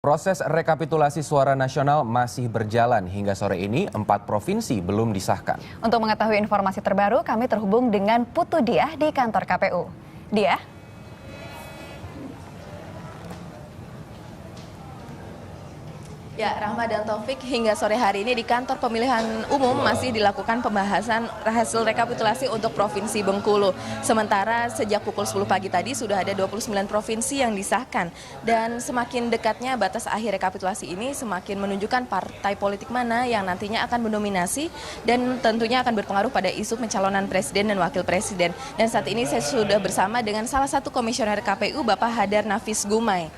Proses rekapitulasi suara nasional masih berjalan hingga sore ini 4 provinsi belum disahkan. Untuk mengetahui informasi terbaru, kami terhubung dengan Putu Diah di kantor KPU. Diah? Ya, Rahma dan Taufik, hingga sore hari ini di kantor pemilihan umum masih dilakukan pembahasan hasil rekapitulasi untuk Provinsi Bengkulu. Sementara sejak pukul 10 pagi tadi sudah ada 29 provinsi yang disahkan. Dan semakin dekatnya batas akhir rekapitulasi ini semakin menunjukkan partai politik mana yang nantinya akan mendominasi dan tentunya akan berpengaruh pada isu pencalonan presiden dan wakil presiden. Dan saat ini saya sudah bersama dengan salah satu komisioner KPU, Bapak Hadar Nafis Gumai.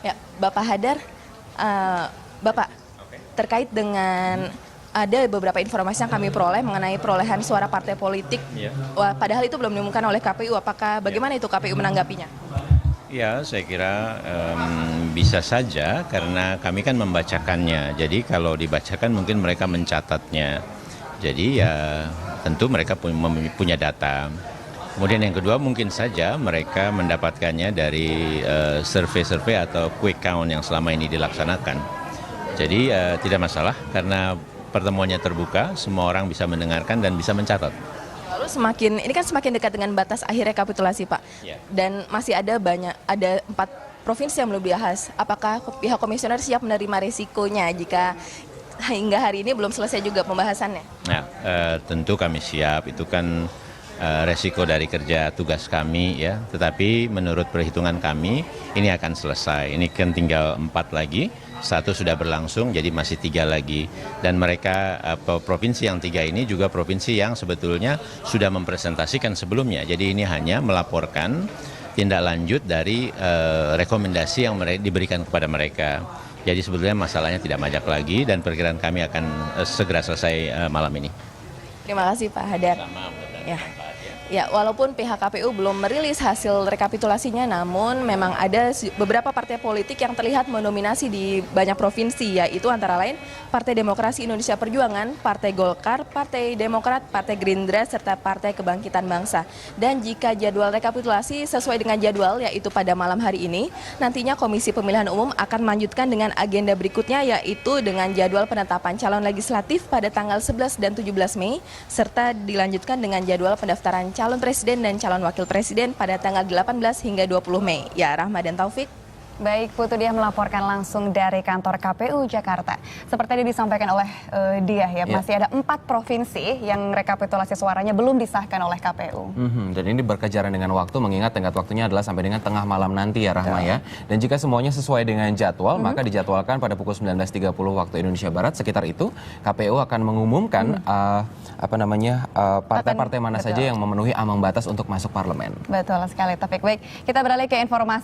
Ya, Bapak Hadar, Bapak, terkait dengan ada beberapa informasi yang kami peroleh mengenai perolehan suara partai politik, padahal itu belum diumumkan oleh KPU. Apakah bagaimana itu KPU menanggapinya? Ya, saya kira bisa saja karena kami kan membacakannya. Jadi kalau dibacakan mungkin mereka mencatatnya. Jadi ya tentu mereka punya data. Kemudian yang kedua mungkin saja mereka mendapatkannya dari survei-survei atau quick count yang selama ini dilaksanakan. Jadi tidak masalah karena pertemuannya terbuka, semua orang bisa mendengarkan dan bisa mencatat. Lalu ini kan semakin dekat dengan batas akhir rekapitulasi, Pak. Yeah. Dan masih ada 4 provinsi yang belum dibahas. Apakah pihak komisioner siap menerima risikonya jika hingga hari ini belum selesai juga pembahasannya? Nah, tentu kami siap. Itu kan resiko dari kerja tugas kami ya. Tetapi menurut perhitungan kami ini akan selesai. Ini kan tinggal 4 lagi. 1 sudah berlangsung, jadi masih 3 lagi. Dan mereka, provinsi yang 3 ini juga provinsi yang sebetulnya sudah mempresentasikan sebelumnya. Jadi ini hanya melaporkan tindak lanjut dari rekomendasi yang diberikan kepada mereka. Jadi sebetulnya masalahnya tidak banyak lagi dan perkiraan kami akan segera selesai malam ini. Terima kasih Pak Hadar. Ya, walaupun pihak KPU belum merilis hasil rekapitulasinya, namun memang ada beberapa partai politik yang terlihat mendominasi di banyak provinsi, yaitu antara lain Partai Demokrasi Indonesia Perjuangan, Partai Golkar, Partai Demokrat, Partai Gerindra, serta Partai Kebangkitan Bangsa. Dan jika jadwal rekapitulasi sesuai dengan jadwal, yaitu pada malam hari ini, nantinya Komisi Pemilihan Umum akan melanjutkan dengan agenda berikutnya, yaitu dengan jadwal penetapan calon legislatif pada tanggal 11 dan 17 Mei, serta dilanjutkan dengan jadwal pendaftaran calon presiden dan calon wakil presiden pada tanggal 18 hingga 20 Mei. Ya, Rahma dan Taufik. Baik, Putu Diah melaporkan langsung dari kantor KPU Jakarta. Seperti yang disampaikan oleh Diah ya, masih ada 4 provinsi yang rekapitulasi suaranya belum disahkan oleh KPU. Dan ini berkejaran dengan waktu, mengingat tenggat waktunya adalah sampai dengan tengah malam nanti ya Rahma ya. Dan jika semuanya sesuai dengan jadwal, maka dijadwalkan pada pukul 19.30 waktu Indonesia Barat, sekitar itu KPU akan mengumumkan partai-partai mana saja yang memenuhi ambang batas untuk masuk parlemen. Betul sekali, Taufik. Baik, kita beralih ke informasi